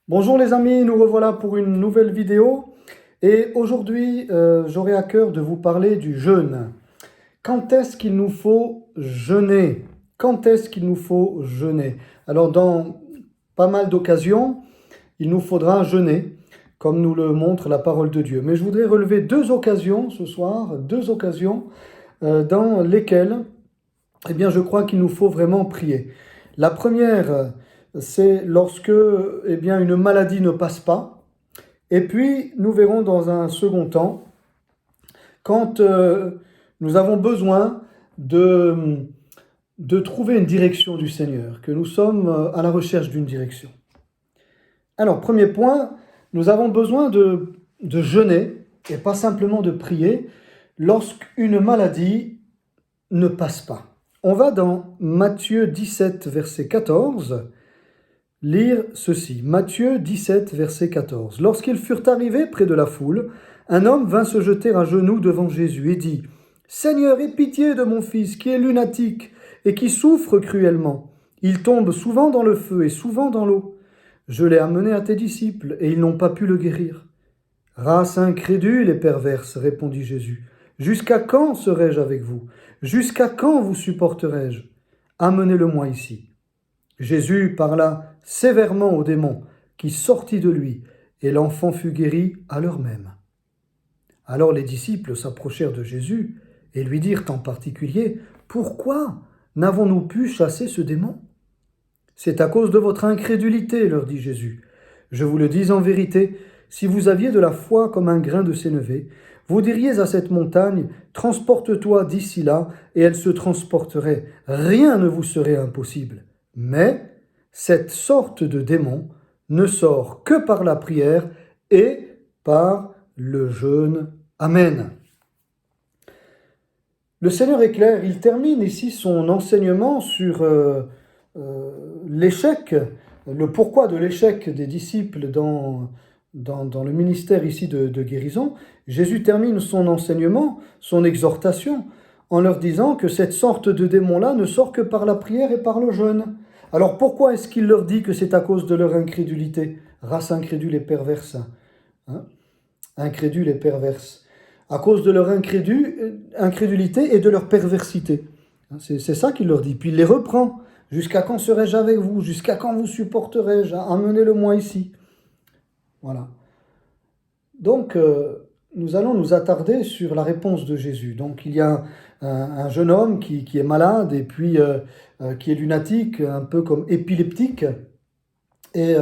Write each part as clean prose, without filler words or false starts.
Bonjour les amis, nous revoilà pour une nouvelle vidéo et aujourd'hui j'aurai à cœur de vous parler du jeûne. Quand est-ce qu'il nous faut jeûner? Quand est-ce qu'il nous faut jeûner? Alors dans pas mal d'occasions, il nous faudra jeûner, comme nous le montre la parole de Dieu. Mais je voudrais relever deux occasions ce soir, deux occasions dans lesquelles je crois qu'il nous faut vraiment prier. La première, c'est lorsque une maladie ne passe pas. Et puis, nous verrons dans un second temps, quand nous avons besoin de trouver une direction du Seigneur, que nous sommes à la recherche d'une direction. Alors, premier point, nous avons besoin de jeûner, et pas simplement de prier, lorsqu'une maladie ne passe pas. On va dans Matthieu 17, verset 14, lire ceci. Matthieu 17, verset 14. Lorsqu'ils furent arrivés près de la foule, un homme vint se jeter à genoux devant Jésus et dit : « Seigneur, aie pitié de mon fils qui est lunatique et qui souffre cruellement. Il tombe souvent dans le feu et souvent dans l'eau. Je l'ai amené à tes disciples et ils n'ont pas pu le guérir. » « Race incrédule et perverse, répondit Jésus. Jusqu'à quand serai-je avec vous? Jusqu'à quand vous supporterai-je? Amenez-le-moi ici. Jésus parla sévèrement au démon qui sortit de lui, et l'enfant fut guéri à l'heure même. Alors les disciples s'approchèrent de Jésus et lui dirent en particulier : « Pourquoi n'avons-nous pu chasser ce démon ? » « C'est à cause de votre incrédulité, leur dit Jésus. Je vous le dis en vérité, si vous aviez de la foi comme un grain de sénévé, vous diriez à cette montagne : transporte-toi d'ici là, et elle se transporterait. Rien ne vous serait impossible. Mais cette sorte de démon ne sort que par la prière et par le jeûne. Amen. Le Seigneur est clair, il termine ici son enseignement sur l'échec, le pourquoi de l'échec des disciples dans le ministère ici de guérison. Jésus termine son enseignement, son exhortation, en leur disant que cette sorte de démon-là ne sort que par la prière et par le jeûne. Alors pourquoi est-ce qu'il leur dit que c'est à cause de leur incrédulité? Race incrédule et perverse. Incrédule et perverse. À cause de leur incrédulité et de leur perversité. C'est ça qu'il leur dit. Puis il les reprend. Jusqu'à quand serai-je avec vous? Jusqu'à quand vous supporterai-je? Amenez-le-moi ici. Voilà. Donc, nous allons nous attarder sur la réponse de Jésus. Donc, il y a un jeune homme qui est malade et puis qui est lunatique, un peu comme épileptique. Et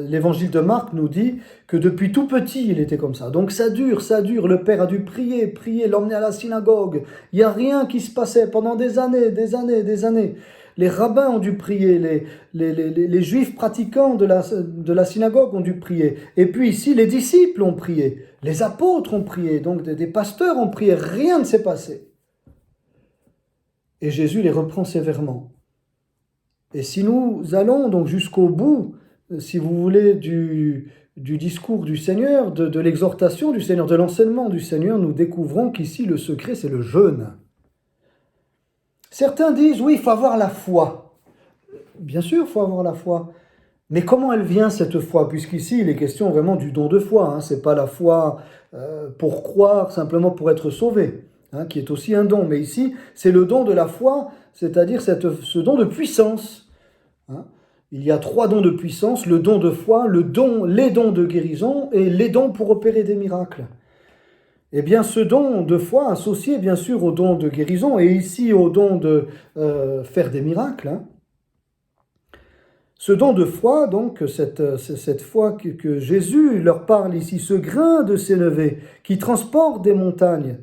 l'évangile de Marc nous dit que depuis tout petit, il était comme ça. Donc ça dure. Le père a dû prier, l'emmener à la synagogue. Il n'y a rien qui se passait pendant des années. Les rabbins ont dû prier, les juifs pratiquants de la synagogue ont dû prier. Et puis ici, les disciples ont prié, les apôtres ont prié, donc des pasteurs ont prié. Rien ne s'est passé. Et Jésus les reprend sévèrement. Et si nous allons donc jusqu'au bout, si vous voulez, du discours du Seigneur, de l'exhortation du Seigneur, de l'enseignement du Seigneur, nous découvrons qu'ici le secret c'est le jeûne. Certains disent, oui, il faut avoir la foi. Bien sûr, il faut avoir la foi. Mais comment elle vient cette foi? Puisqu'ici, il est question vraiment du don de foi. Ce n'est pas la foi pour croire, simplement pour être sauvé, qui est aussi un don. Mais ici, c'est le don de la foi, c'est-à-dire ce don de puissance. Il y a 3 dons de puissance, le don de foi, les dons de guérison et les dons pour opérer des miracles. Eh bien, ce don de foi associé bien sûr au don de guérison et ici au don de faire des miracles. Ce don de foi, donc cette foi que Jésus leur parle ici, ce grain de sénévé qui transporte des montagnes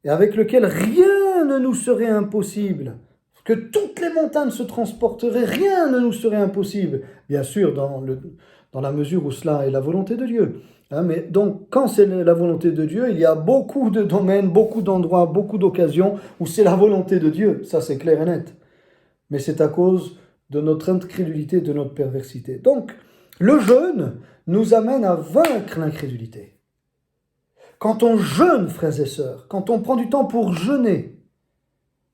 et avec lequel rien ne nous serait impossible, que toutes les montagnes se transporteraient, rien ne nous serait impossible, bien sûr dans la mesure où cela est la volonté de Dieu. Mais donc, quand c'est la volonté de Dieu, il y a beaucoup de domaines, beaucoup d'endroits, beaucoup d'occasions où c'est la volonté de Dieu. Ça, c'est clair et net. Mais c'est à cause de notre incrédulité, de notre perversité. Donc, le jeûne nous amène à vaincre l'incrédulité. Quand on jeûne, frères et sœurs, quand on prend du temps pour jeûner,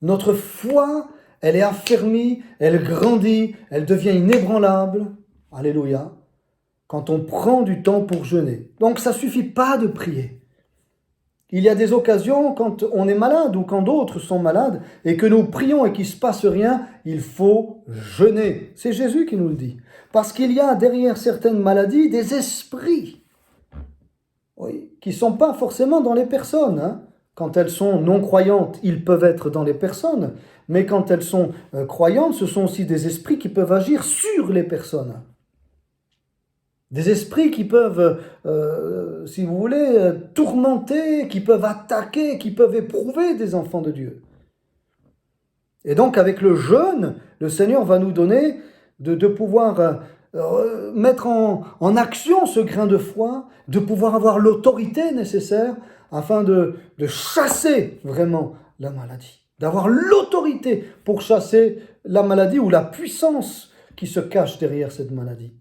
notre foi, elle est affermie, elle grandit, elle devient inébranlable. Alléluia. quand on prend du temps pour jeûner. Donc ça ne suffit pas de prier. Il y a des occasions quand on est malade ou quand d'autres sont malades et que nous prions et qu'il ne se passe rien, il faut jeûner. C'est Jésus qui nous le dit. Parce qu'il y a derrière certaines maladies des esprits, oui, qui ne sont pas forcément dans les personnes. Quand elles sont non-croyantes, ils peuvent être dans les personnes, mais quand elles sont croyantes, ce sont aussi des esprits qui peuvent agir sur les personnes. Des esprits qui peuvent, si vous voulez, tourmenter, qui peuvent attaquer, qui peuvent éprouver des enfants de Dieu. Et donc avec le jeûne, le Seigneur va nous donner de pouvoir mettre en action ce grain de foi, de pouvoir avoir l'autorité nécessaire afin de chasser vraiment la maladie. D'avoir l'autorité pour chasser la maladie ou la puissance qui se cache derrière cette maladie.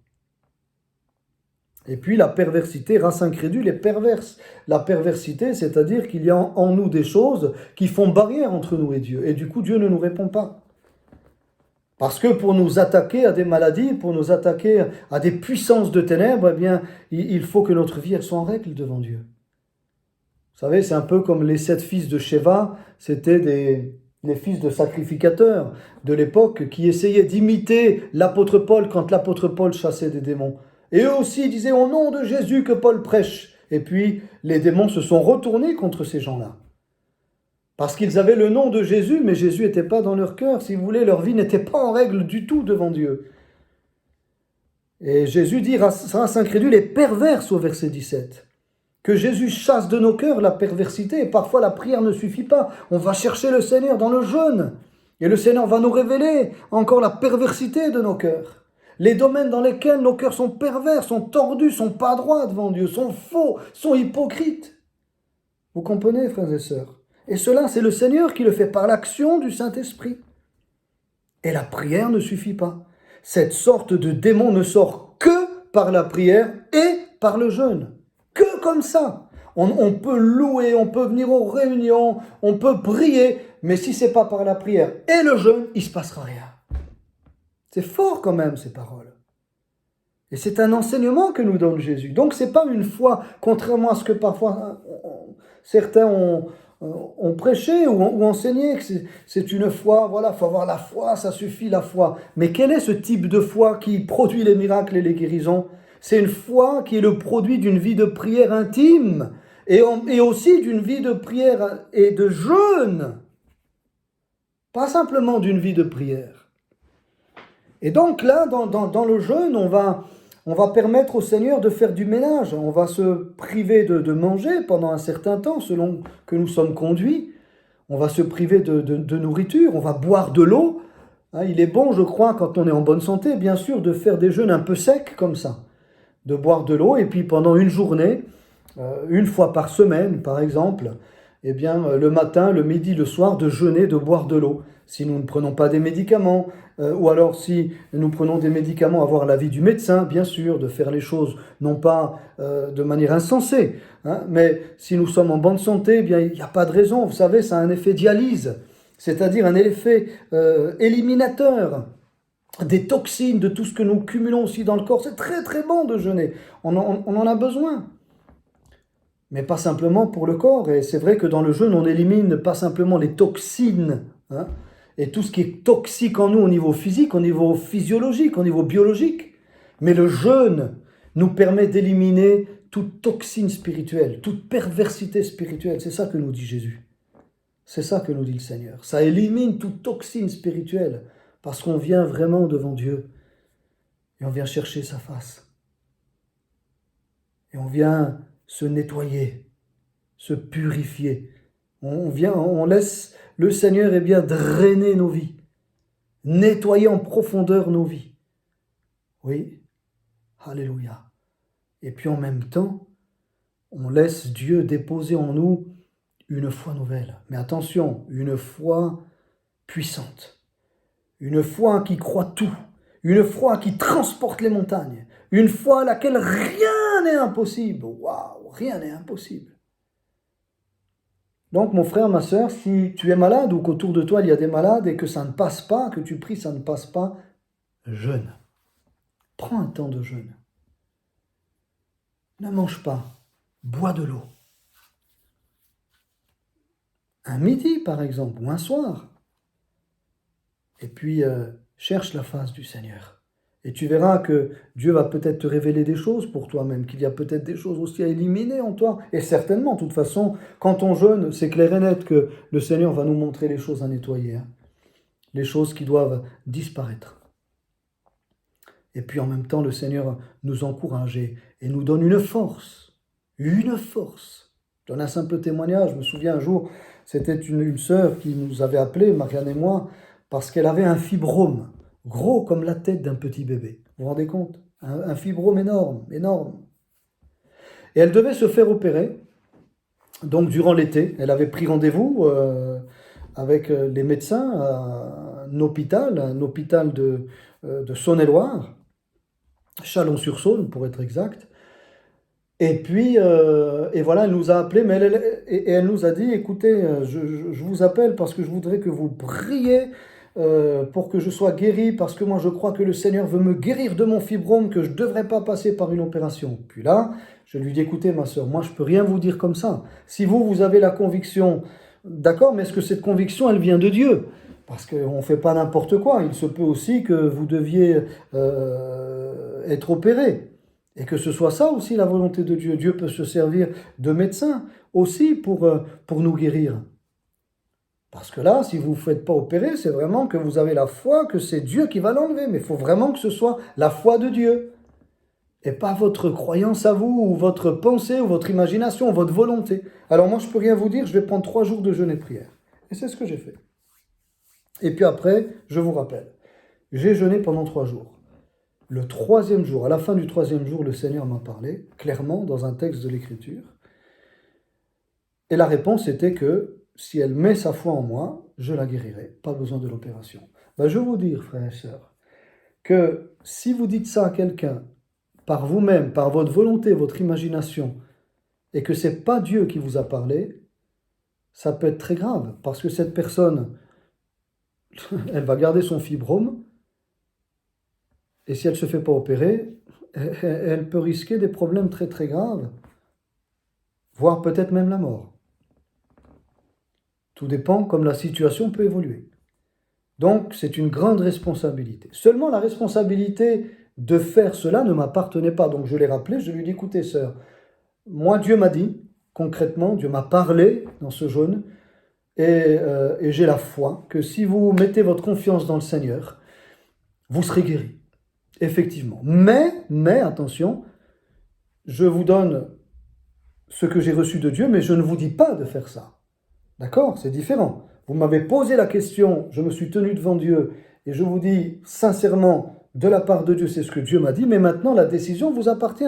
Et puis la perversité, race incrédule et perverse. La perversité, c'est-à-dire qu'il y a en nous des choses qui font barrière entre nous et Dieu. Et du coup, Dieu ne nous répond pas. Parce que pour nous attaquer à des maladies, pour nous attaquer à des puissances de ténèbres, eh bien, il faut que notre vie elle soit en règle devant Dieu. Vous savez, c'est un peu comme les 7 fils de Sheva, c'était les fils de sacrificateurs de l'époque qui essayaient d'imiter l'apôtre Paul quand l'apôtre Paul chassait des démons. Et eux aussi disaient au nom de Jésus que Paul prêche. Et puis les démons se sont retournés contre ces gens-là. Parce qu'ils avaient le nom de Jésus, mais Jésus n'était pas dans leur cœur. Si vous voulez, leur vie n'était pas en règle du tout devant Dieu. Et Jésus dit, race incrédule et perverse au verset 17. Que Jésus chasse de nos cœurs la perversité. Et parfois la prière ne suffit pas. On va chercher le Seigneur dans le jeûne. Et le Seigneur va nous révéler encore la perversité de nos cœurs. Les domaines dans lesquels nos cœurs sont pervers, sont tordus, sont pas droits devant Dieu, sont faux, sont hypocrites. Vous comprenez, frères et sœurs? Et cela, c'est le Seigneur qui le fait par l'action du Saint-Esprit. Et la prière ne suffit pas. Cette sorte de démon ne sort que par la prière et par le jeûne. Que comme ça. On peut louer, on peut venir aux réunions, on peut prier, mais si ce n'est pas par la prière et le jeûne, il ne se passera rien. C'est fort quand même ces paroles. Et c'est un enseignement que nous donne Jésus. Donc ce n'est pas une foi, contrairement à ce que parfois certains ont prêché ou enseigné, que c'est une foi, voilà, il faut avoir la foi, ça suffit la foi. Mais quel est ce type de foi qui produit les miracles et les guérisons? C'est une foi qui est le produit d'une vie de prière intime et aussi d'une vie de prière et de jeûne. Pas simplement d'une vie de prière. Et donc là, dans le jeûne, on va permettre au Seigneur de faire du ménage. On va se priver de manger pendant un certain temps, selon que nous sommes conduits. On va se priver de nourriture, on va boire de l'eau. Il est bon, je crois, quand on est en bonne santé, bien sûr, de faire des jeûnes un peu secs comme ça. De boire de l'eau, et puis pendant une journée, une fois par semaine, par exemple, eh bien, le matin, le midi, le soir, de jeûner, de boire de l'eau. Si nous ne prenons pas des médicaments, ou alors si nous prenons des médicaments, avoir l'avis du médecin, bien sûr, de faire les choses non pas de manière insensée, mais si nous sommes en bonne santé, eh bien, il n'y a pas de raison. Vous savez, ça a un effet dialyse, c'est-à-dire un effet éliminateur des toxines, de tout ce que nous cumulons aussi dans le corps. C'est très très bon de jeûner, on en a besoin. Mais pas simplement pour le corps. Et c'est vrai que dans le jeûne, on élimine pas simplement les toxines, et tout ce qui est toxique en nous au niveau physique, au niveau physiologique, au niveau biologique. Mais le jeûne nous permet d'éliminer toute toxine spirituelle, toute perversité spirituelle. C'est ça que nous dit Jésus. C'est ça que nous dit le Seigneur. Ça élimine toute toxine spirituelle parce qu'on vient vraiment devant Dieu et on vient chercher sa face. Et on vient se nettoyer, se purifier. On laisse le Seigneur drainer nos vies, nettoyer en profondeur nos vies. Oui, alléluia. Et puis en même temps, on laisse Dieu déposer en nous une foi nouvelle. Mais attention, une foi puissante. Une foi qui croit tout. Une foi qui transporte les montagnes. Une foi à laquelle rien n'est impossible. Waouh, rien n'est impossible. Donc mon frère, ma sœur, si tu es malade ou qu'autour de toi il y a des malades et que ça ne passe pas, que tu pries, ça ne passe pas, jeûne. Prends un temps de jeûne. ne mange pas, bois de l'eau. Un midi, par exemple, ou un soir. Et puis, cherche la face du Seigneur. Et tu verras que Dieu va peut-être te révéler des choses pour toi-même, qu'il y a peut-être des choses aussi à éliminer en toi. Et certainement, de toute façon, quand on jeûne, c'est clair et net que le Seigneur va nous montrer les choses à nettoyer, hein, les choses qui doivent disparaître. Et puis en même temps, le Seigneur nous encourage et nous donne une force. Une force. Je donne un simple témoignage. Je me souviens un jour, c'était une sœur qui nous avait appelés, Marianne et moi, parce qu'elle avait un fibrome, gros comme la tête d'un petit bébé. Vous vous rendez compte? Un fibrome énorme, énorme. Et elle devait se faire opérer. Donc durant l'été, elle avait pris rendez-vous avec les médecins à un hôpital de Saône-et-Loire, Chalon-sur-Saône pour être exact. Et puis, et voilà, elle nous a appelés, mais elle nous a dit, écoutez, je vous appelle parce que je voudrais que vous priez pour que je sois guéri, parce que moi je crois que le Seigneur veut me guérir de mon fibrome, que je ne devrais pas passer par une opération. Puis là, je lui dis, écoutez ma soeur, moi je ne peux rien vous dire comme ça. Si vous avez la conviction, d'accord, mais est-ce que cette conviction, elle vient de Dieu? Parce qu'on ne fait pas n'importe quoi. Il se peut aussi que vous deviez être opéré. Et que ce soit ça aussi la volonté de Dieu. Dieu peut se servir de médecins aussi pour nous guérir. Parce que là, si vous ne vous faites pas opérer, c'est vraiment que vous avez la foi que c'est Dieu qui va l'enlever. Mais il faut vraiment que ce soit la foi de Dieu. Et pas votre croyance à vous, ou votre pensée, ou votre imagination, ou votre volonté. Alors moi, je ne peux rien vous dire, je vais prendre 3 jours de jeûne et prière. Et c'est ce que j'ai fait. Et puis après, je vous rappelle, j'ai jeûné pendant 3 jours. Le 3e jour, à la fin du 3e jour, le Seigneur m'a parlé, clairement, dans un texte de l'Écriture. Et la réponse était que, si elle met sa foi en moi, je la guérirai. Pas besoin de l'opération. Ben, je veux vous dire, frères et sœurs, que si vous dites ça à quelqu'un, par vous-même, par votre volonté, votre imagination, et que ce n'est pas Dieu qui vous a parlé, ça peut être très grave, parce que cette personne, elle va garder son fibrome, et si elle ne se fait pas opérer, elle peut risquer des problèmes très très graves, voire peut-être même la mort. Tout dépend comme la situation peut évoluer. Donc c'est une grande responsabilité. Seulement la responsabilité de faire cela ne m'appartenait pas. Donc je l'ai rappelé, je lui ai dit, écoutez sœur, moi Dieu m'a dit, concrètement, Dieu m'a parlé dans ce jeûne, et j'ai la foi que si vous mettez votre confiance dans le Seigneur, vous serez guéri. Effectivement. Mais, attention, je vous donne ce que j'ai reçu de Dieu, mais je ne vous dis pas de faire ça. D'accord? C'est différent. Vous m'avez posé la question, je me suis tenu devant Dieu, et je vous dis sincèrement, de la part de Dieu, c'est ce que Dieu m'a dit, mais maintenant la décision vous appartient.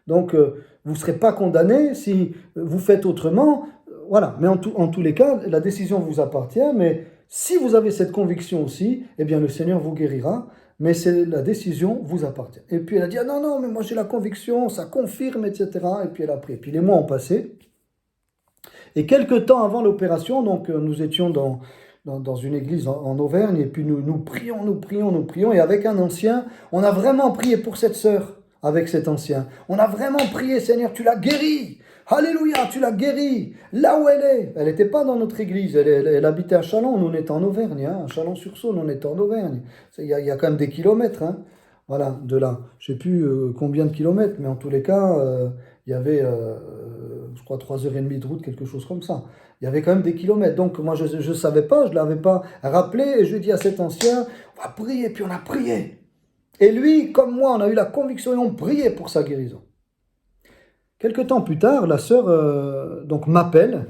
Donc, vous ne serez pas condamné si vous faites autrement. Voilà, mais en tous les cas, la décision vous appartient, mais si vous avez cette conviction aussi, eh bien le Seigneur vous guérira, mais la décision vous appartient. Et puis elle a dit, ah non, non, mais moi j'ai la conviction, ça confirme, etc. Et puis elle a pris. Et puis les mois ont passé. Et quelques temps avant l'opération, donc nous étions dans une église en Auvergne, et puis nous prions, et avec un ancien, on a vraiment prié pour cette sœur, avec cet ancien. On a vraiment prié, Seigneur, tu l'as guérie. Alléluia, tu l'as guérie. Là où elle est. Elle n'était pas dans notre église, elle habitait à Chalon, nous on était en Auvergne, hein, à Chalon-sur-Saône, on était en Auvergne. Il y a quand même des kilomètres, hein, voilà, de là. Je ne sais plus combien de kilomètres, mais en tous les cas, il y avait, je crois, 3h30 de route, quelque chose comme ça. Il y avait quand même des kilomètres. Donc moi, je ne savais pas, je ne l'avais pas rappelé, et je lui ai dit à cet ancien, on va prier, puis on a prié. Et lui, comme moi, on a eu la conviction et on priait pour sa guérison. Quelque temps plus tard, la sœur donc m'appelle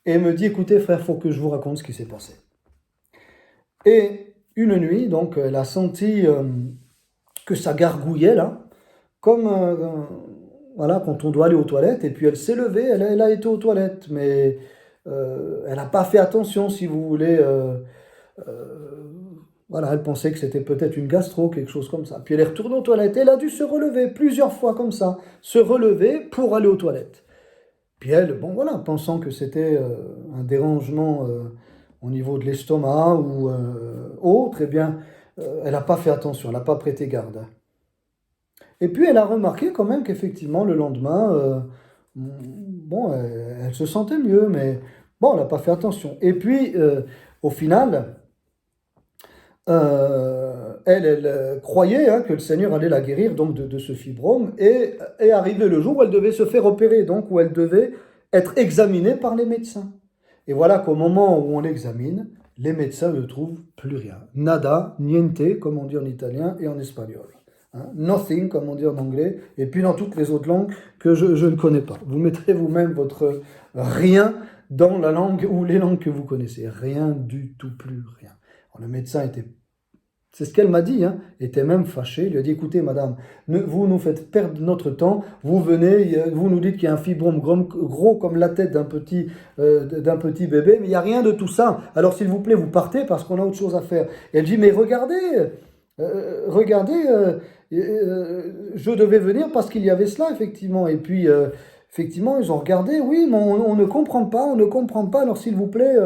et me dit, écoutez frère, il faut que je vous raconte ce qui s'est passé. Et une nuit, donc, elle a senti que ça gargouillait là, comme voilà, quand on doit aller aux toilettes, et puis elle s'est levée, elle a été aux toilettes, mais elle n'a pas fait attention, si vous voulez. Voilà, elle pensait que c'était peut-être une gastro, quelque chose comme ça. Puis elle est retournée aux toilettes, elle a dû se relever plusieurs fois comme ça, se relever pour aller aux toilettes. Puis elle, bon voilà, pensant que c'était un dérangement au niveau de l'estomac ou autre, eh bien, elle n'a pas fait attention, elle n'a pas prêté garde. Et puis elle a remarqué quand même qu'effectivement le lendemain, bon, elle se sentait mieux, mais bon, elle n'a pas fait attention. Et puis au final, elle croyait que le Seigneur allait la guérir donc de ce fibrome et est arrivé le jour où elle devait se faire opérer, donc où elle devait être examinée par les médecins. Et voilà qu'au moment où on l'examine, les médecins ne trouvent plus rien. Nada, niente, comme on dit en italien et en espagnol. Nothing, comme on dit en anglais, et puis dans toutes les autres langues que je ne connais pas. Vous mettrez vous-même votre rien dans la langue ou les langues que vous connaissez. Rien du tout, plus rien. Alors, le médecin était, c'est ce qu'elle m'a dit, était même fâché. Il lui a dit, écoutez madame, vous nous faites perdre notre temps, vous venez, vous nous dites qu'il y a un fibrome gros comme la tête d'un petit bébé, mais il n'y a rien de tout ça. Alors s'il vous plaît, vous partez parce qu'on a autre chose à faire. Et elle dit, mais regardez, je devais venir parce qu'il y avait cela, effectivement. Et puis, effectivement, ils ont regardé, oui, mais on ne comprend pas, on ne comprend pas. Alors s'il vous plaît,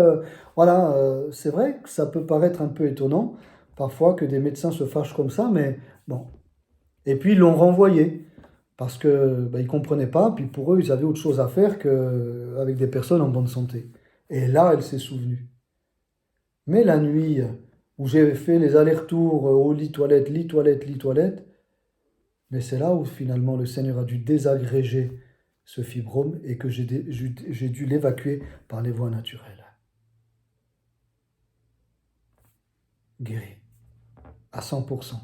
voilà, c'est vrai que ça peut paraître un peu étonnant, parfois, que des médecins se fâchent comme ça, mais bon. Et puis, ils l'ont renvoyé, parce que ils ne comprenaient pas, puis pour eux, ils avaient autre chose à faire qu'avec des personnes en bonne santé. Et là, elle s'est souvenue. Mais la nuit, où j'ai fait les allers-retours au lit-toilette, lit-toilette, lit-toilette, mais c'est là où finalement le Seigneur a dû désagréger ce fibrome et que j'ai dû l'évacuer par les voies naturelles. Guéri, à 100%,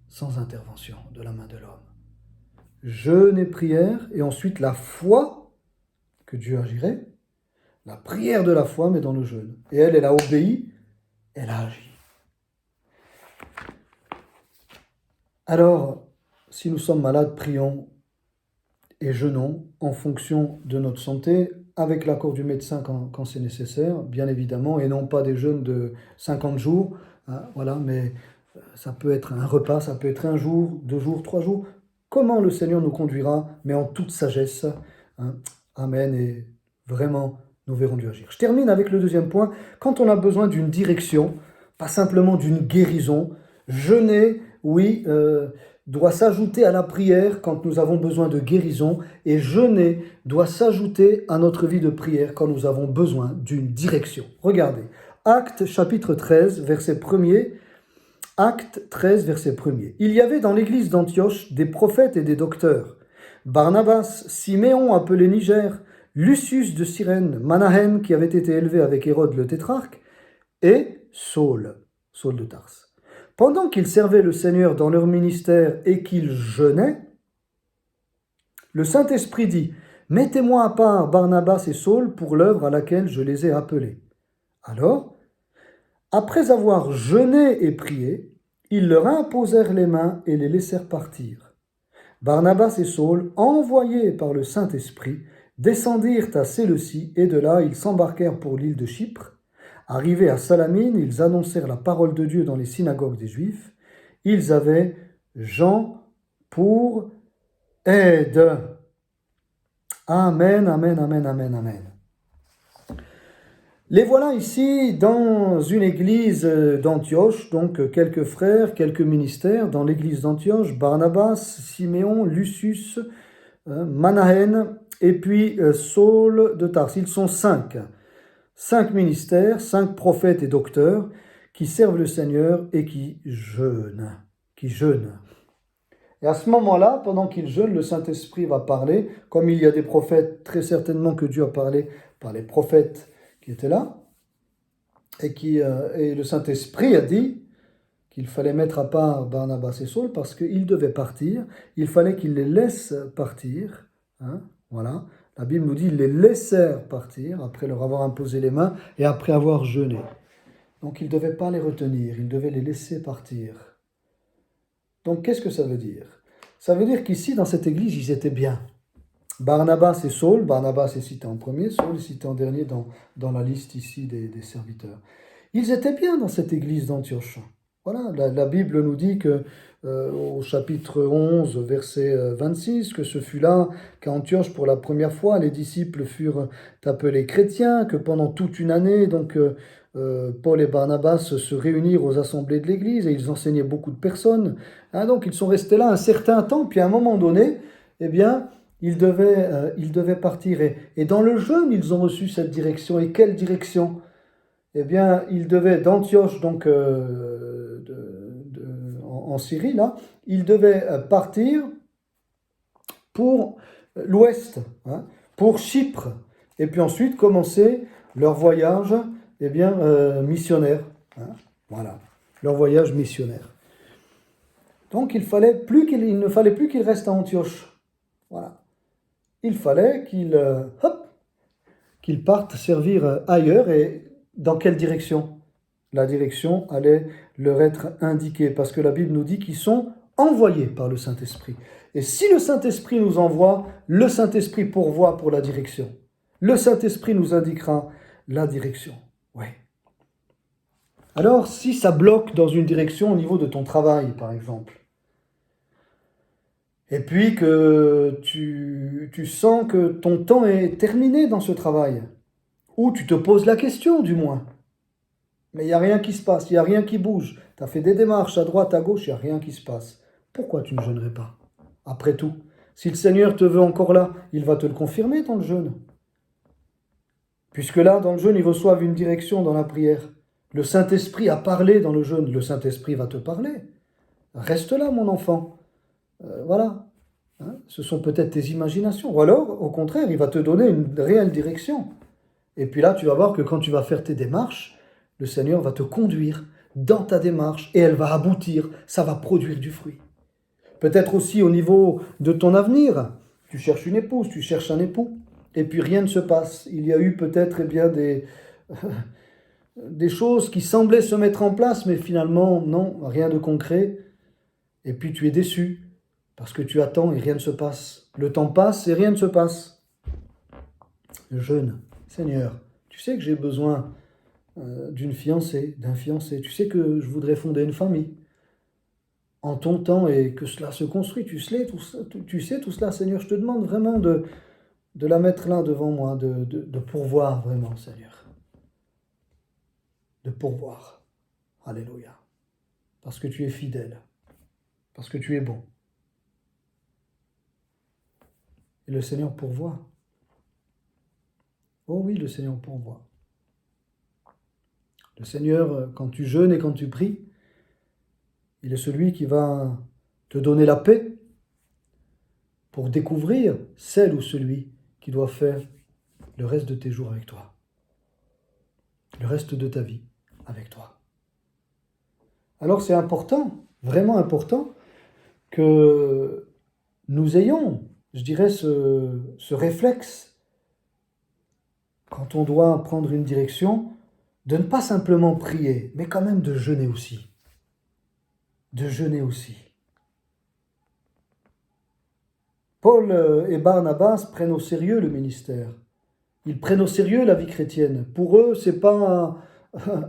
sans intervention de la main de l'homme. Jeûne et prière, et ensuite la foi que Dieu agirait, la prière de la foi, mais dans le jeûne. Et elle a obéi, elle a agi. Alors, si nous sommes malades, prions et jeûnons en fonction de notre santé, avec l'accord du médecin quand c'est nécessaire, bien évidemment, et non pas des jeûnes de 50 jours, voilà, mais ça peut être un repas, ça peut être un jour, 2 jours, 3 jours. Comment le Seigneur nous conduira, mais en toute sagesse. Amen, et vraiment, nous verrons Dieu agir. Je termine avec le deuxième point. Quand on a besoin d'une direction, pas simplement d'une guérison, jeûner, oui, doit s'ajouter à la prière quand nous avons besoin de guérison, et jeûner doit s'ajouter à notre vie de prière quand nous avons besoin d'une direction. Regardez, Actes chapitre 13, verset 1er, Acte 13, verset 1er. Il y avait dans l'église d'Antioche des prophètes et des docteurs. Barnabas, Siméon appelé Niger, Lucius de Cyrène, Manahen qui avait été élevé avec Hérode le tétrarque, et Saul de Tarse. Pendant qu'ils servaient le Seigneur dans leur ministère et qu'ils jeûnaient, le Saint-Esprit dit, « Mettez-moi à part Barnabas et Saul pour l'œuvre à laquelle je les ai appelés. » Alors, après avoir jeûné et prié, ils leur imposèrent les mains et les laissèrent partir. Barnabas et Saul, envoyés par le Saint-Esprit, descendirent à Séleucie et de là ils s'embarquèrent pour l'île de Chypre. Arrivés à Salamine, ils annoncèrent la parole de Dieu dans les synagogues des Juifs. Ils avaient Jean pour aide. Amen, amen, amen, amen, amen. Les voilà ici dans une église d'Antioche, donc quelques frères, quelques ministères. Dans l'église d'Antioche, Barnabas, Siméon, Lucius, Manahen et puis Saul de Tarse. Ils sont 5. 5 ministères, 5 prophètes et docteurs qui servent le Seigneur et qui jeûnent. Et à ce moment-là, pendant qu'ils jeûnent, le Saint-Esprit va parler, comme il y a des prophètes, très certainement que Dieu a parlé par les prophètes qui étaient là, et le Saint-Esprit a dit qu'il fallait mettre à part Barnabas et Saul parce qu'ils devaient partir, il fallait qu'ils les laissent partir, voilà. La Bible nous dit qu'ils les laissèrent partir après leur avoir imposé les mains et après avoir jeûné. Donc ils ne devaient pas les retenir, ils devaient les laisser partir. Donc qu'est-ce que ça veut dire? Ça veut dire qu'ici, dans cette église, ils étaient bien. Barnabas et Saul, Barnabas est cité en premier, Saul est cité en dernier dans la liste ici des serviteurs. Ils étaient bien dans cette église d'Antioche. Voilà, la Bible nous dit que au chapitre 11, verset 26, que ce fut là qu'à Antioche, pour la première fois, les disciples furent appelés chrétiens, que pendant toute une année, donc Paul et Barnabas se réunirent aux assemblées de l'Église et ils enseignaient beaucoup de personnes. Hein, donc ils sont restés là un certain temps, puis à un moment donné, eh bien, ils devaient partir. Et dans le jeûne, ils ont reçu cette direction. Et quelle direction? Eh bien, ils devaient, d'Antioche, donc en Syrie, là, ils devaient partir pour l'ouest, hein, pour Chypre, et puis ensuite commencer leur voyage eh bien, missionnaire. Hein, voilà, leur voyage missionnaire. Donc il ne fallait plus qu'ils restent à Antioche. Voilà. Il fallait qu'ils partent servir ailleurs. Et dans quelle direction? La direction allait leur être indiquée, parce que la Bible nous dit qu'ils sont envoyés par le Saint-Esprit. Et si le Saint-Esprit nous envoie, le Saint-Esprit pourvoit pour la direction. Le Saint-Esprit nous indiquera la direction. Oui. Alors, si ça bloque dans une direction au niveau de ton travail, par exemple, et puis que tu sens que ton temps est terminé dans ce travail, ou tu te poses la question du moins, mais il n'y a rien qui se passe, il n'y a rien qui bouge, tu as fait des démarches à droite, à gauche, il n'y a rien qui se passe. Pourquoi tu ne jeûnerais pas? Après tout, si le Seigneur te veut encore là, il va te le confirmer dans le jeûne. Puisque là, dans le jeûne, ils reçoivent une direction dans la prière. Le Saint-Esprit a parlé dans le jeûne, le Saint-Esprit va te parler. Reste là, mon enfant. Voilà. Hein, ce sont peut-être tes imaginations. Ou alors, au contraire, il va te donner une réelle direction. Et puis là, tu vas voir que quand tu vas faire tes démarches, le Seigneur va te conduire dans ta démarche et elle va aboutir, ça va produire du fruit. Peut-être aussi au niveau de ton avenir. Tu cherches une épouse, tu cherches un époux, et puis rien ne se passe. Il y a eu peut-être des choses qui semblaient se mettre en place, mais finalement, non, rien de concret. Et puis tu es déçu, parce que tu attends et rien ne se passe. Le temps passe et rien ne se passe. Le jeûne, Seigneur, tu sais que j'ai besoin d'une fiancée, d'un fiancé. Tu sais que je voudrais fonder une famille en ton temps et que cela se construit. Tu sais tout cela, Seigneur. Je te demande vraiment de la mettre là devant moi, de pourvoir vraiment, Seigneur. De pourvoir. Alléluia. Parce que tu es fidèle. Parce que tu es bon. Et le Seigneur pourvoit. Oh oui, le Seigneur pourvoit. Le Seigneur, quand tu jeûnes et quand tu pries, il est celui qui va te donner la paix pour découvrir celle ou celui qui doit faire le reste de tes jours avec toi. Le reste de ta vie avec toi. Alors c'est important, vraiment important, que nous ayons, je dirais, ce réflexe, quand on doit prendre une direction, de ne pas simplement prier, mais quand même de jeûner aussi. De jeûner aussi. Paul et Barnabas prennent au sérieux le ministère. Ils prennent au sérieux la vie chrétienne. Pour eux, c'est pas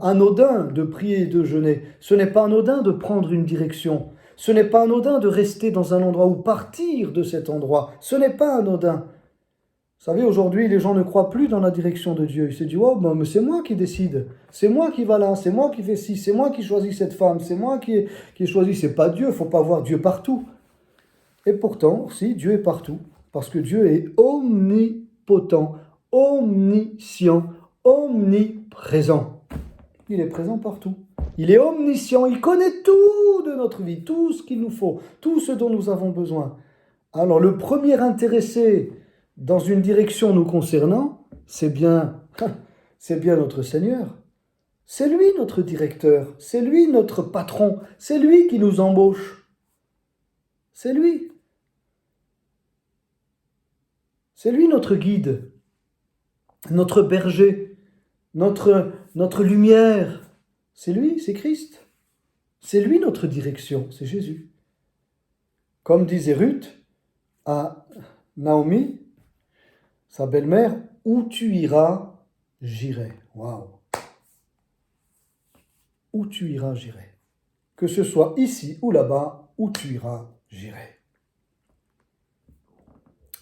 anodin de prier et de jeûner. Ce n'est pas anodin de prendre une direction. Ce n'est pas anodin de rester dans un endroit ou partir de cet endroit. Ce n'est pas anodin. Vous savez, aujourd'hui, les gens ne croient plus dans la direction de Dieu. Ils se disent, oh, mais c'est moi qui décide. C'est moi qui va là. C'est moi qui fais ci. C'est moi qui choisis cette femme. C'est moi qui ai choisi. C'est pas Dieu. Il ne faut pas voir Dieu partout. Et pourtant, si, Dieu est partout. Parce que Dieu est omnipotent, omniscient, omniprésent. Il est présent partout. Il est omniscient. Il connaît tout de notre vie. Tout ce qu'il nous faut. Tout ce dont nous avons besoin. Alors, le premier intéressé dans une direction nous concernant, c'est bien notre Seigneur. C'est lui notre directeur, c'est lui notre patron, c'est lui qui nous embauche. C'est lui. C'est lui notre guide, notre berger, notre lumière. C'est lui, c'est Christ. C'est lui notre direction, c'est Jésus. Comme disait Ruth à Naomi, sa belle-mère, où tu iras, j'irai. Waouh! Où tu iras, j'irai. Que ce soit ici ou là-bas, où tu iras, j'irai.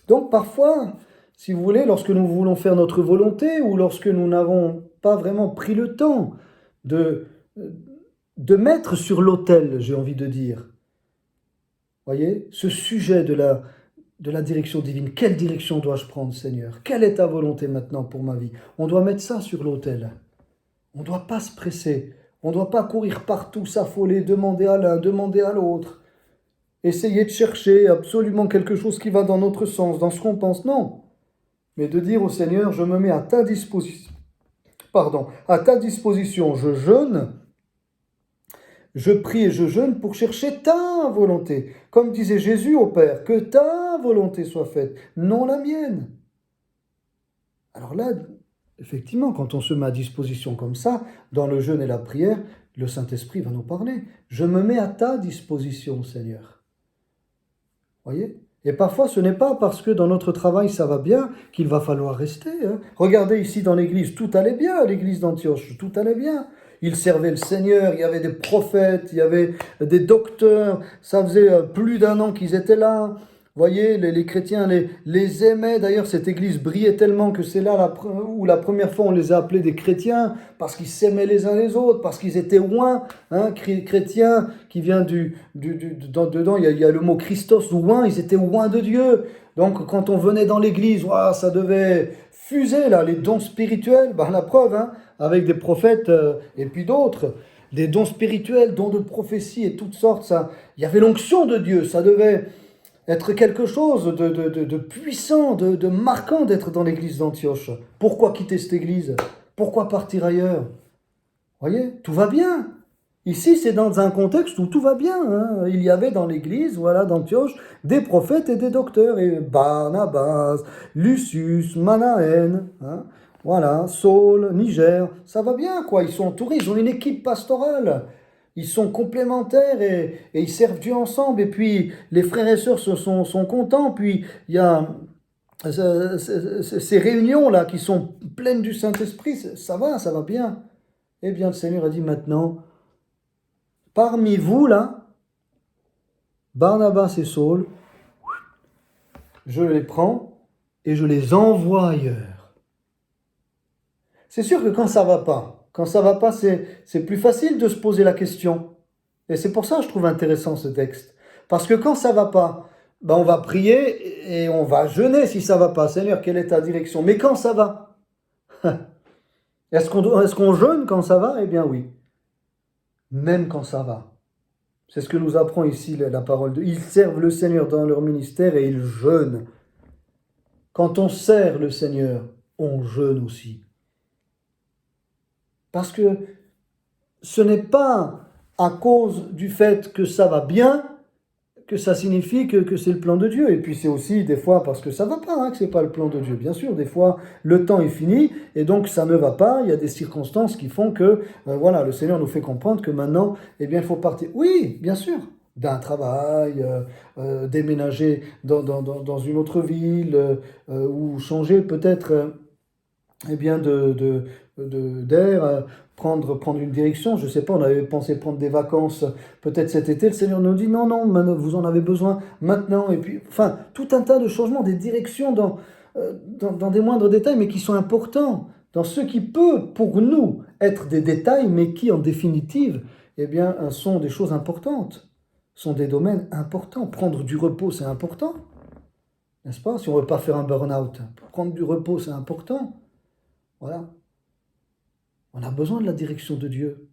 Donc parfois, si vous voulez, lorsque nous voulons faire notre volonté ou lorsque nous n'avons pas vraiment pris le temps de, de mettre sur l'autel, j'ai envie de dire. Voyez, ce sujet de la direction divine. Quelle direction dois-je prendre, Seigneur? Quelle est ta volonté maintenant pour ma vie? On doit mettre ça sur l'autel. On ne doit pas se presser. On ne doit pas courir partout, s'affoler, demander à l'un, demander à l'autre. Essayer de chercher absolument quelque chose qui va dans notre sens, dans ce qu'on pense. Non. Mais de dire au Seigneur, je me mets à ta disposition. Pardon, à ta disposition, je jeûne. Je prie et je jeûne pour chercher ta volonté. Comme disait Jésus au Père, que ta volonté soit faite, non la mienne. Alors là, effectivement, quand on se met à disposition comme ça, dans le jeûne et la prière, le Saint-Esprit va nous parler. Je me mets à ta disposition, Seigneur. Voyez? Et parfois, ce n'est pas parce que dans notre travail, ça va bien qu'il va falloir rester. Regardez ici dans l'église, tout allait bien à l'église d'Antioche, tout allait bien. Ils servaient le Seigneur, il y avait des prophètes, il y avait des docteurs, ça faisait plus d'1 an qu'ils étaient là. Vous voyez, les chrétiens les aimaient. D'ailleurs, cette église brillait tellement que c'est là où la première fois on les a appelés des chrétiens, parce qu'ils s'aimaient les uns les autres, parce qu'ils étaient oints. Chrétien qui vient dedans, il y a le mot Christos, oint, ils étaient oints de Dieu. Donc quand on venait dans l'église, ça devait fuser là, les dons spirituels, la preuve, avec des prophètes et puis d'autres. Des dons spirituels, dons de prophétie et toutes sortes, ça. Il y avait l'onction de Dieu, ça devait être quelque chose de puissant, de marquant d'être dans l'église d'Antioche. Pourquoi quitter cette église? Pourquoi partir ailleurs? Voyez, tout va bien. Ici, c'est dans un contexte où tout va bien. Il y avait dans l'église, d'Antioche, des prophètes et des docteurs. Et Barnabas, Lucius, Manaen, Saul, Niger, ça va bien, quoi. Ils sont entourés, ils ont une équipe pastorale. Ils sont complémentaires et ils servent Dieu ensemble. Et puis, les frères et sœurs sont contents. Puis, il y a ces réunions-là qui sont pleines du Saint-Esprit. Ça va bien. Eh bien, le Seigneur a dit maintenant, parmi vous, là, Barnabas et Saul, je les prends et je les envoie ailleurs. C'est sûr que quand ça va pas, c'est plus facile de se poser la question. Et c'est pour ça que je trouve intéressant ce texte. Parce que quand ça va pas, on va prier et on va jeûner si ça va pas. Seigneur, quelle est ta direction? Mais quand ça va, est-ce qu'on jeûne quand ça va? Eh bien oui. Même quand ça va. C'est ce que nous apprend ici la parole de... Ils servent le Seigneur dans leur ministère et ils jeûnent. Quand on sert le Seigneur, on jeûne aussi. Parce que ce n'est pas à cause du fait que ça va bien que ça signifie que c'est le plan de Dieu. Et puis c'est aussi des fois parce que ça ne va pas, que ce n'est pas le plan de Dieu. Bien sûr, des fois, le temps est fini et donc ça ne va pas. Il y a des circonstances qui font que, le Seigneur nous fait comprendre que maintenant, il faut partir. Oui, bien sûr, d'un travail, déménager dans une autre ville ou changer peut-être d'air, prendre une direction. Je ne sais pas, on avait pensé prendre des vacances peut-être cet été. Le Seigneur nous dit non, vous en avez besoin maintenant. Et puis, tout un tas de changements, des directions dans des moindres détails, mais qui sont importants, dans ce qui peut, pour nous, être des détails, mais qui, en définitive, sont des choses importantes, sont des domaines importants. Prendre du repos, c'est important, n'est-ce pas? Si on ne veut pas faire un burn-out, prendre du repos, c'est important. Voilà. On a besoin de la direction de Dieu.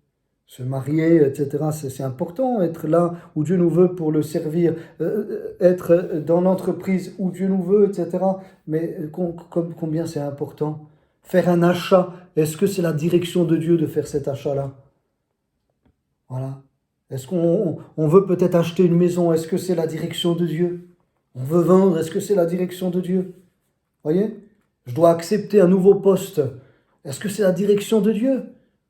Se marier, etc., c'est important. Être là où Dieu nous veut pour le servir. Être dans l'entreprise où Dieu nous veut, etc. Mais combien c'est important. Faire un achat. Est-ce que c'est la direction de Dieu de faire cet achat-là? Voilà. Est-ce qu'on veut peut-être acheter une maison? Est-ce que c'est la direction de Dieu? On veut vendre? Est-ce que c'est la direction de Dieu? Voyez? Je dois accepter un nouveau poste. Est-ce que c'est la direction de Dieu?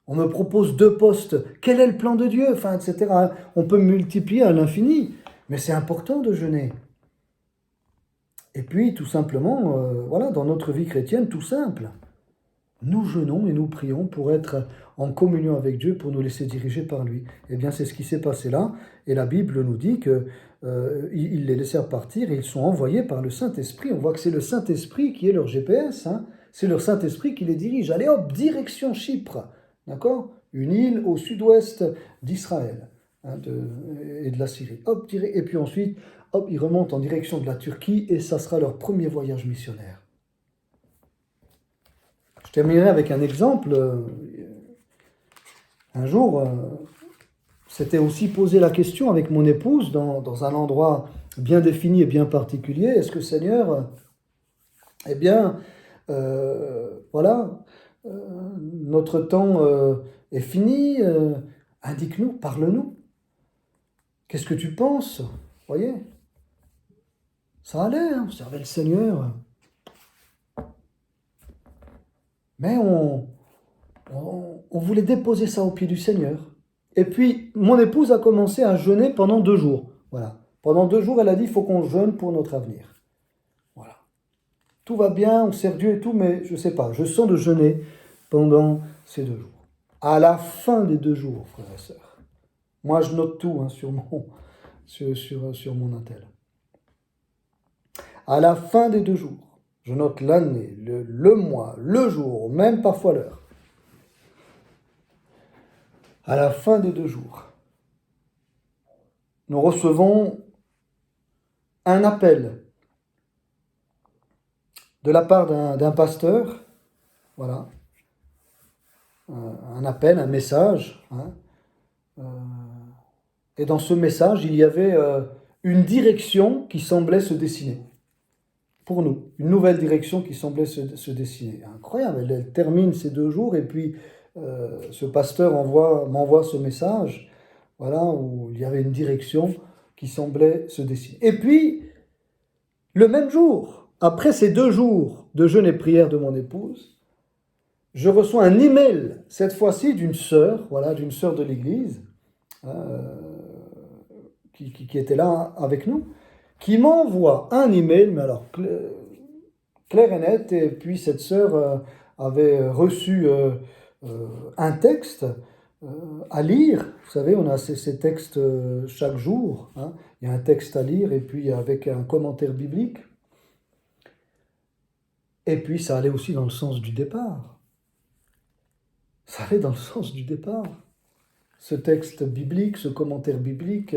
On me propose 2 postes. Quel est le plan de Dieu? Etc. On peut multiplier à l'infini. Mais c'est important de jeûner. Et puis, tout simplement, dans notre vie chrétienne, tout simple. Nous jeûnons et nous prions pour être en communion avec Dieu, pour nous laisser diriger par lui. Eh bien, c'est ce qui s'est passé là. Et la Bible nous dit que ils les laissèrent partir et ils sont envoyés par le Saint-Esprit. On voit que c'est le Saint-Esprit qui est leur GPS. c'est le Saint-Esprit qui les dirige. Allez hop, direction Chypre, d'accord? Une île au sud-ouest d'Israël et de la Syrie. Hop, et puis ensuite, hop, ils remontent en direction de la Turquie et ça sera leur premier voyage missionnaire. Je terminerai avec un exemple. Un jour, s'était aussi posé la question avec mon épouse dans un endroit bien défini et bien particulier. Est-ce que Seigneur, eh bien, voilà, notre temps est fini, indique-nous, parle-nous. Qu'est-ce que tu penses? Voyez, ça allait, on servait le Seigneur. Mais on voulait déposer ça au pied du Seigneur. Et puis, mon épouse a commencé à jeûner pendant 2 jours. Voilà. Pendant 2 jours, elle a dit, il faut qu'on jeûne pour notre avenir. Voilà. Tout va bien, on sert Dieu et tout, mais je ne sais pas, je sens de jeûner pendant ces 2 jours. À la fin des 2 jours, frères et sœurs, moi je note tout sur mon intel. À la fin des 2 jours, je note l'année, le mois, le jour, même parfois l'heure. À la fin des 2 jours, nous recevons un appel de la part d'un pasteur, voilà, un appel, un message, et dans ce message, il y avait une direction qui semblait se dessiner, pour nous, une nouvelle direction qui semblait se dessiner. Incroyable, elle termine ces 2 jours, et puis ce pasteur m'envoie ce message, voilà, où il y avait une direction qui semblait se dessiner. Et puis, le même jour, après ces 2 jours de jeûne et prière de mon épouse, je reçois un email, cette fois-ci d'une sœur, voilà, d'une sœur de l'église, qui était là avec nous, qui m'envoie un email, mais alors clair et net, et puis cette sœur avait reçu un texte à lire. Vous savez, on a ces textes chaque jour, il y a un texte à lire, et puis avec un commentaire biblique. Et puis ça allait aussi dans le sens du départ. Ça allait dans le sens du départ. Ce texte biblique, ce commentaire biblique,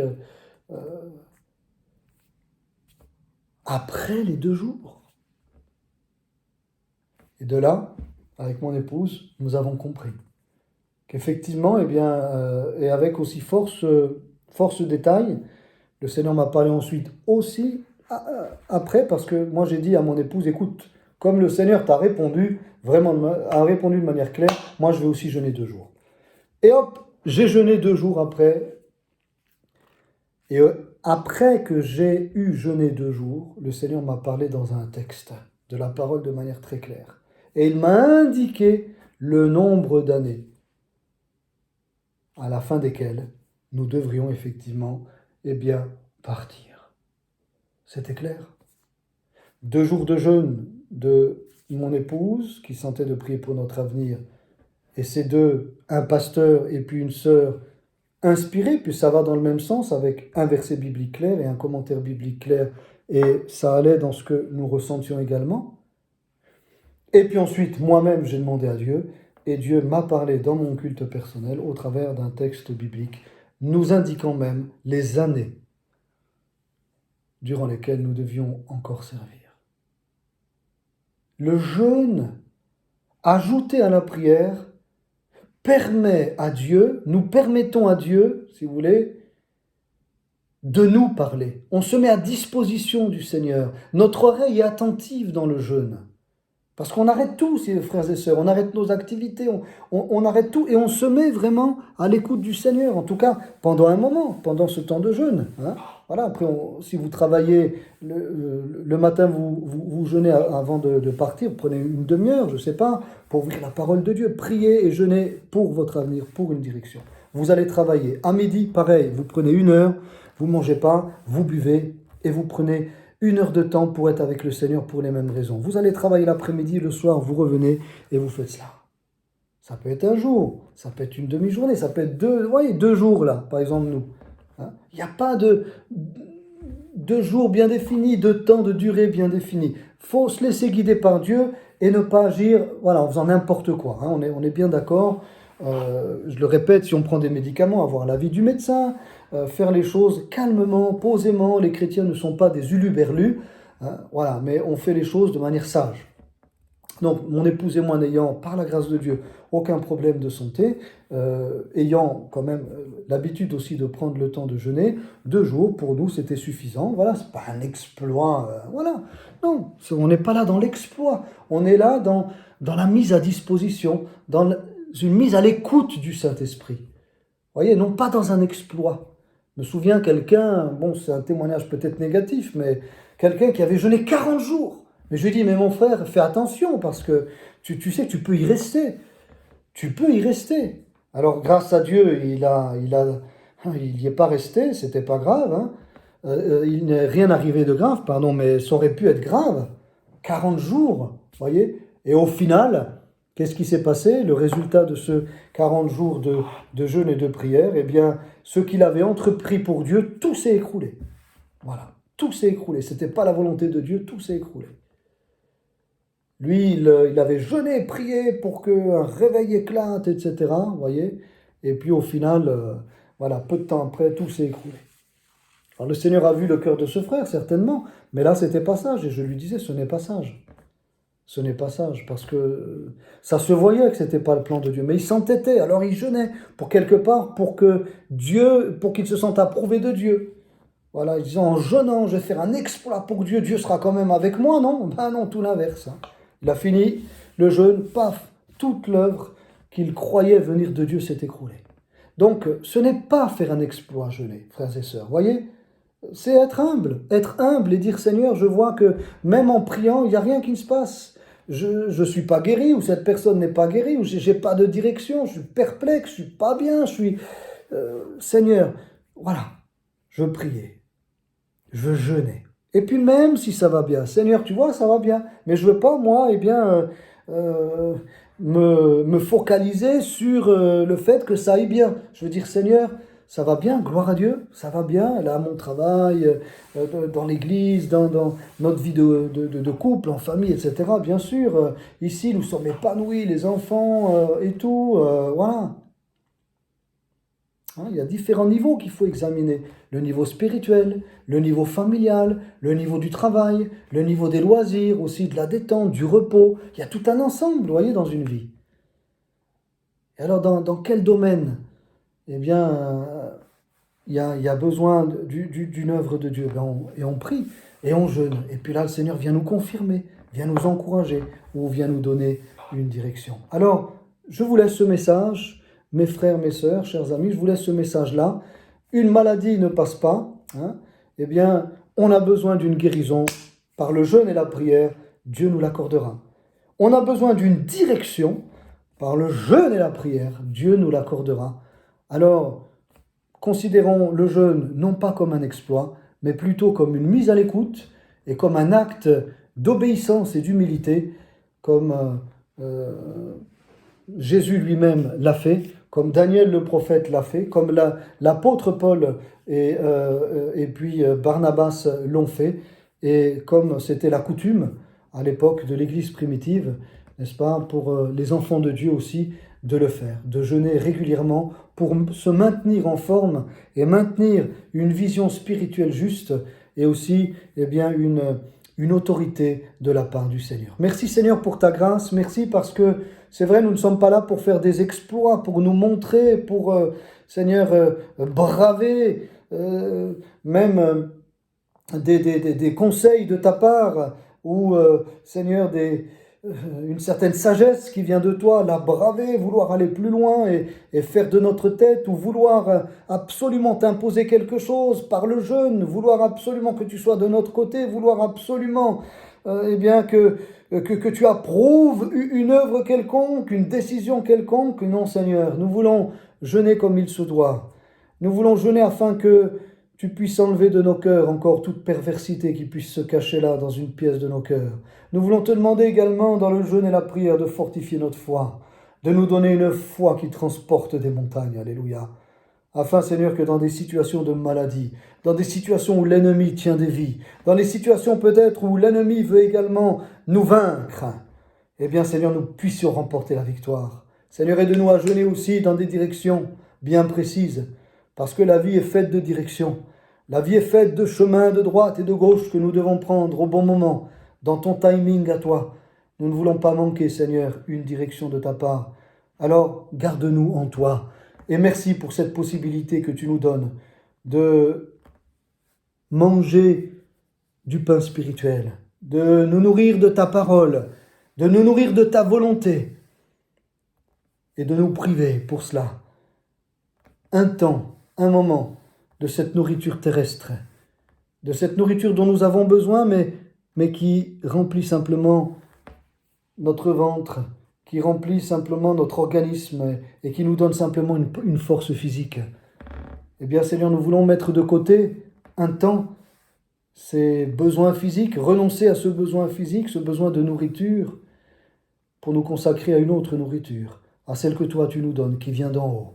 après les 2 jours. Et de là, avec mon épouse, nous avons compris qu'effectivement, eh bien, et avec aussi force détail, le Seigneur m'a parlé ensuite aussi après, parce que moi j'ai dit à mon épouse, écoute, comme le Seigneur t'a répondu, a répondu de manière claire, moi je vais aussi jeûner 2 jours. Et hop, j'ai jeûné 2 jours après. Et après que j'ai eu jeûné 2 jours, le Seigneur m'a parlé dans un texte de la parole de manière très claire. Et il m'a indiqué le nombre d'années à la fin desquelles nous devrions effectivement, eh bien, partir. C'était clair. 2 jours de jeûne de mon épouse qui sentait de prier pour notre avenir, et ces deux, un pasteur et puis une sœur inspirés, puis ça va dans le même sens avec un verset biblique clair et un commentaire biblique clair, et ça allait dans ce que nous ressentions également. Et puis ensuite, moi-même, j'ai demandé à Dieu, et Dieu m'a parlé dans mon culte personnel au travers d'un texte biblique, nous indiquant même les années durant lesquelles nous devions encore servir. Le jeûne, ajouté à la prière, permet à Dieu, nous permettons à Dieu, si vous voulez, de nous parler. On se met à disposition du Seigneur. Notre oreille est attentive dans le jeûne. Parce qu'on arrête tout, frères et sœurs, on arrête nos activités, on arrête tout et on se met vraiment à l'écoute du Seigneur, en tout cas pendant un moment, pendant ce temps de jeûne. Voilà, après, si vous travaillez le matin, vous jeûnez avant de partir, prenez une demi-heure, je ne sais pas, pour ouvrir la parole de Dieu, priez et jeûnez pour votre avenir, pour une direction. Vous allez travailler. À midi, pareil, vous prenez 1 heure, vous ne mangez pas, vous buvez et vous prenez 1 heure de temps pour être avec le Seigneur pour les mêmes raisons. Vous allez travailler l'après-midi, le soir, vous revenez et vous faites cela. Ça peut être un jour, ça peut être une demi-journée, ça peut être 2 jours là, par exemple nous. Il n'y a pas de jours bien définis, de temps, de durée bien définie. Il faut se laisser guider par Dieu et ne pas agir voilà, en faisant n'importe quoi. Hein. On est bien d'accord. Je le répète, si on prend des médicaments, avoir l'avis du médecin, faire les choses calmement, posément. Les chrétiens ne sont pas des uluberlus, hein, voilà, mais on fait les choses de manière sage. Donc, mon épouse et moi n'ayant, par la grâce de Dieu, aucun problème de santé, ayant quand même l'habitude aussi de prendre le temps de jeûner, 2 jours, pour nous, c'était suffisant. Voilà, c'est pas un exploit, voilà. Non, on n'est pas là dans l'exploit. On est là dans la mise à disposition, dans une mise à l'écoute du Saint-Esprit. Vous voyez, non pas dans un exploit. Je me souviens quelqu'un, bon, c'est un témoignage peut-être négatif, mais quelqu'un qui avait jeûné 40 jours. Mais je lui dis, mais mon frère, fais attention, parce que tu sais que tu peux y rester. Tu peux y rester. Alors, grâce à Dieu, il n'y est pas resté, c'était pas grave. Hein. Il n'est rien arrivé de grave, pardon, mais ça aurait pu être grave. 40 jours, voyez. Et au final, qu'est-ce qui s'est passé? Le résultat de ce 40 jours de jeûne et de prière, eh bien, ce qu'il avait entrepris pour Dieu, tout s'est écroulé. Voilà, tout s'est écroulé. Ce n'était pas la volonté de Dieu, tout s'est écroulé. Lui, il avait jeûné, prié pour qu'un réveil éclate, etc. Vous voyez. Et puis au final, voilà, peu de temps après, tout s'est écroulé. Alors le Seigneur a vu le cœur de ce frère, certainement, mais là, c'était pas sage. Et je lui disais, ce n'est pas sage. Ce n'est pas sage, parce que ça se voyait que ce n'était pas le plan de Dieu. Mais il s'entêtait, alors il jeûnait, pour quelque part, pour qu'il se sente approuvé de Dieu. Voilà, il disait, en jeûnant, je vais faire un exploit pour Dieu, Dieu sera quand même avec moi, non? Ben non, tout l'inverse. Hein. Il a fini le jeûne, paf, toute l'œuvre qu'il croyait venir de Dieu s'est écroulée. Donc, ce n'est pas faire un exploit, jeûner, frères et sœurs, voyez? C'est être humble et dire, Seigneur, je vois que même en priant, il n'y a rien qui ne se passe. Je ne suis pas guéri, ou cette personne n'est pas guérie, ou je n'ai pas de direction, je suis perplexe, je ne suis pas bien, je suis... Seigneur, voilà, je priais, je jeûnais. Et puis même si ça va bien, Seigneur, tu vois, ça va bien, mais je ne veux pas, moi, eh bien, me focaliser sur le fait que ça aille bien. Je veux dire, Seigneur, ça va bien, gloire à Dieu, ça va bien, là, mon travail, dans l'église, dans notre vie de couple, en famille, etc. Bien sûr, ici, nous sommes épanouis, les enfants et tout, voilà. Hein, il y a différents niveaux qu'il faut examiner. Le niveau spirituel, le niveau familial, le niveau du travail, le niveau des loisirs, aussi de la détente, du repos. Il y a tout un ensemble, vous voyez, dans une vie. Et alors, dans quel domaine? Eh bien, il y a besoin d'une œuvre de Dieu. Et on prie, et on jeûne. Et puis là, le Seigneur vient nous confirmer, vient nous encourager, ou vient nous donner une direction. Alors, je vous laisse ce message. Mes frères, mes sœurs, chers amis, je vous laisse ce message-là. Une maladie ne passe pas. Hein, eh bien, on a besoin d'une guérison. Par le jeûne et la prière, Dieu nous l'accordera. On a besoin d'une direction. Par le jeûne et la prière, Dieu nous l'accordera. Alors, considérons le jeûne non pas comme un exploit, mais plutôt comme une mise à l'écoute et comme un acte d'obéissance et d'humilité, comme Jésus lui-même l'a fait, comme Daniel le prophète l'a fait, comme l'apôtre Paul et puis Barnabas l'ont fait, et comme c'était la coutume à l'époque de l'Église primitive, n'est-ce pas, pour les enfants de Dieu aussi, de le faire, de jeûner régulièrement pour se maintenir en forme et maintenir une vision spirituelle juste et aussi eh bien, une autorité de la part du Seigneur. Merci Seigneur pour ta grâce, merci parce que c'est vrai, nous ne sommes pas là pour faire des exploits, pour nous montrer, pour, Seigneur, braver même des conseils de ta part, ou, Seigneur, une certaine sagesse qui vient de toi, la braver, vouloir aller plus loin et faire de notre tête, ou vouloir absolument t'imposer quelque chose par le jeûne, vouloir absolument que tu sois de notre côté, vouloir absolument eh bien que tu approuves une œuvre quelconque, une décision quelconque. Non Seigneur, nous voulons jeûner comme il se doit. Nous voulons jeûner afin que tu puisses enlever de nos cœurs encore toute perversité qui puisse se cacher là dans une pièce de nos cœurs. Nous voulons te demander également dans le jeûne et la prière de fortifier notre foi, de nous donner une foi qui transporte des montagnes, alléluia. Afin, Seigneur, que dans des situations de maladie, dans des situations où l'ennemi tient des vies, dans les situations peut-être où l'ennemi veut également nous vaincre, eh bien Seigneur, nous puissions remporter la victoire. Seigneur, aide-nous à jeûner aussi dans des directions bien précises, parce que la vie est faite de directions. La vie est faite de chemins de droite et de gauche que nous devons prendre au bon moment, dans ton timing à toi. Nous ne voulons pas manquer, Seigneur, une direction de ta part. Alors, garde-nous en toi. Et merci pour cette possibilité que tu nous donnes de manger du pain spirituel, de nous nourrir de ta parole, de nous nourrir de ta volonté et de nous priver pour cela un temps, un moment de cette nourriture terrestre, de cette nourriture dont nous avons besoin, mais qui remplit simplement notre ventre, qui remplit simplement notre organisme et qui nous donne simplement une force physique. Eh bien Seigneur, nous voulons mettre de côté un temps ces besoins physiques, renoncer à ce besoin physique, ce besoin de nourriture, pour nous consacrer à une autre nourriture, à celle que toi tu nous donnes, qui vient d'en haut.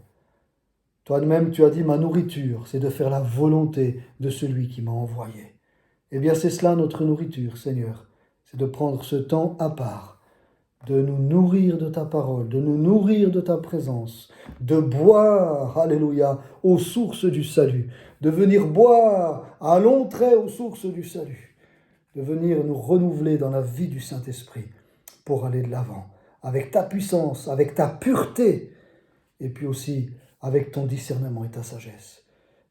Toi-même, tu as dit, ma nourriture, c'est de faire la volonté de celui qui m'a envoyé. Eh bien, c'est cela notre nourriture, Seigneur. C'est de prendre ce temps à part, de nous nourrir de ta parole, de nous nourrir de ta présence, de boire, alléluia, aux sources du salut, de venir boire à longs traits aux sources du salut, de venir nous renouveler dans la vie du Saint-Esprit pour aller de l'avant, avec ta puissance, avec ta pureté, et puis aussi avec ton discernement et ta sagesse.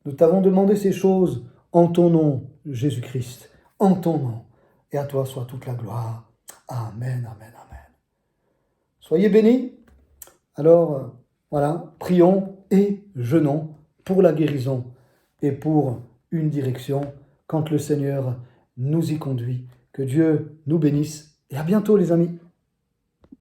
Nous t'avons demandé ces choses en ton nom, Jésus-Christ, en ton nom, et à toi soit toute la gloire. Amen, amen, amen. Soyez bénis. Alors, voilà, prions et jeûnons pour la guérison et pour une direction quand le Seigneur nous y conduit. Que Dieu nous bénisse et à bientôt les amis.